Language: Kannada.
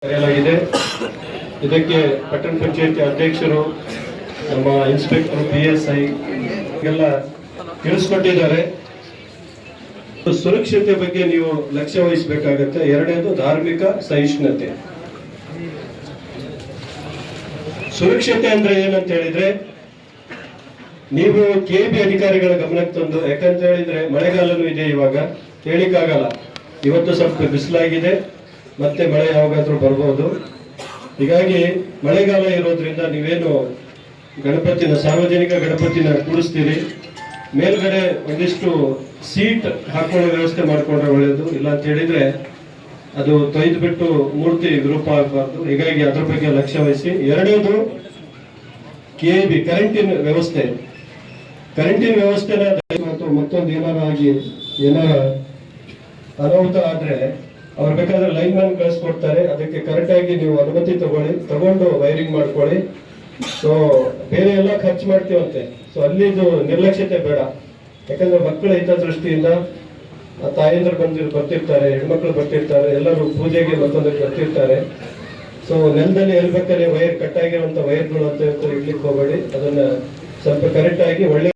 ಕರೆಯಲಾಗಿದೆ. ಇದಕ್ಕೆ ಪಟ್ಟಣ ಪಂಚಾಯತಿ ಅಧ್ಯಕ್ಷರು, ನಮ್ಮ ಇನ್ಸ್ಪೆಕ್ಟರ್, PSI ಎಲ್ಲ ತಿಳಿಸ್ಕೊಟ್ಟಿದ್ದಾರೆ. ಸುರಕ್ಷತೆ ಬಗ್ಗೆ ನೀವು ಲಕ್ಷ್ಯ ವಹಿಸಬೇಕಾಗತ್ತೆ. ಎರಡನೇದು ಧಾರ್ಮಿಕ ಸಹಿಷ್ಣುತೆ. ಸುರಕ್ಷತೆ ಅಂದ್ರೆ ಏನಂತ ಹೇಳಿದ್ರೆ, ನೀವು KB ಅಧಿಕಾರಿಗಳ ಗಮನಕ್ಕೆ ತಂದು, ಯಾಕಂತ ಹೇಳಿದ್ರೆ ಮಳೆಗಾಲನೂ ಇದೆ, ಇವಾಗ ಹೇಳಿಕ್ಕಾಗಲ್ಲ. ಇವತ್ತು ಸ್ವಲ್ಪ ಬಿಸಿಲಾಗಿದೆ, ಮತ್ತೆ ಮಳೆ ಯಾವಾಗಾದ್ರೂ ಬರ್ಬೋದು. ಹೀಗಾಗಿ ಮಳೆಗಾಲ ಇರೋದ್ರಿಂದ ನೀವೇನು ಸಾರ್ವಜನಿಕ ಗಣಪತಿನ ಕೂಡಿಸ್ತೀರಿ, ಮೇಲ್ಗಡೆ ಒಂದಿಷ್ಟು ಸೀಟ್ ಹಾಕೊಳ್ಳೋ ವ್ಯವಸ್ಥೆ ಮಾಡ್ಕೊಂಡ್ರೆ ಒಳ್ಳೇದು. ಇಲ್ಲ ಅಂತ ಹೇಳಿದ್ರೆ ಅದು ತೊಯ್ದು ಬಿಟ್ಟು ಮೂರ್ತಿ ವಿರೂಪ ಆಗಬಾರ್ದು. ಹೀಗಾಗಿ ಅದ್ರ ಬಗ್ಗೆ ಲಕ್ಷ್ಯ ವಹಿಸಿ. ಎರಡನೇದು KB ಕರೆಂಟಿನ ವ್ಯವಸ್ಥೆ. ಕರೆಂಟಿನ ವ್ಯವಸ್ಥೆನ ಮತ್ತೊಂದು ಏನಾರ ಅನಾಹುತ ಆದ್ರೆ ಅವ್ರು ಬೇಕಾದ್ರೆ ಲೈನ್ ಮ್ಯಾನ್ ಕಳಿಸ್ಕೊಡ್ತಾರೆ. ಅದಕ್ಕೆ ಕರೆಕ್ಟ್ ಆಗಿ ನೀವು ಅನುಮತಿ ತಗೊಂಡು ವೈರಿಂಗ್ ಮಾಡ್ಕೊಳ್ಳಿ. ಸೊ ಬೇರೆ ಎಲ್ಲ ಖರ್ಚು ಮಾಡ್ತೀವಂತೆ. ಸೊ ಅಲ್ಲಿದು ನಿರ್ಲಕ್ಷ್ಯತೆ ಬೇಡ. ಯಾಕಂದ್ರೆ ಮಕ್ಕಳ ಹಿತದೃಷ್ಟಿಯಿಂದ ತಾಯಂದ್ರು ಬರ್ತಿರ್ತಾರೆ, ಹೆಣ್ಮಕ್ಳು ಬರ್ತಿರ್ತಾರೆ, ಎಲ್ಲರೂ ಪೂಜೆಗೆ ಮತ್ತೊಂದಕ್ಕೆ ಬರ್ತಿರ್ತಾರೆ. ಸೊ ನೆಲದಲ್ಲಿ ಎಲ್ಬೇಕಾದ್ರೆ ವೈರ್ ಕಟ್ ಆಗಿರುವಂತ ವೈರ್ಗಳು ಅಂತ ಇರ್ಲಿಕ್ಕೆ ಹೋಗಬೇಡಿ. ಅದನ್ನ ಸ್ವಲ್ಪ ಕರೆಕ್ಟ್ ಆಗಿ ಒಳ್ಳೆ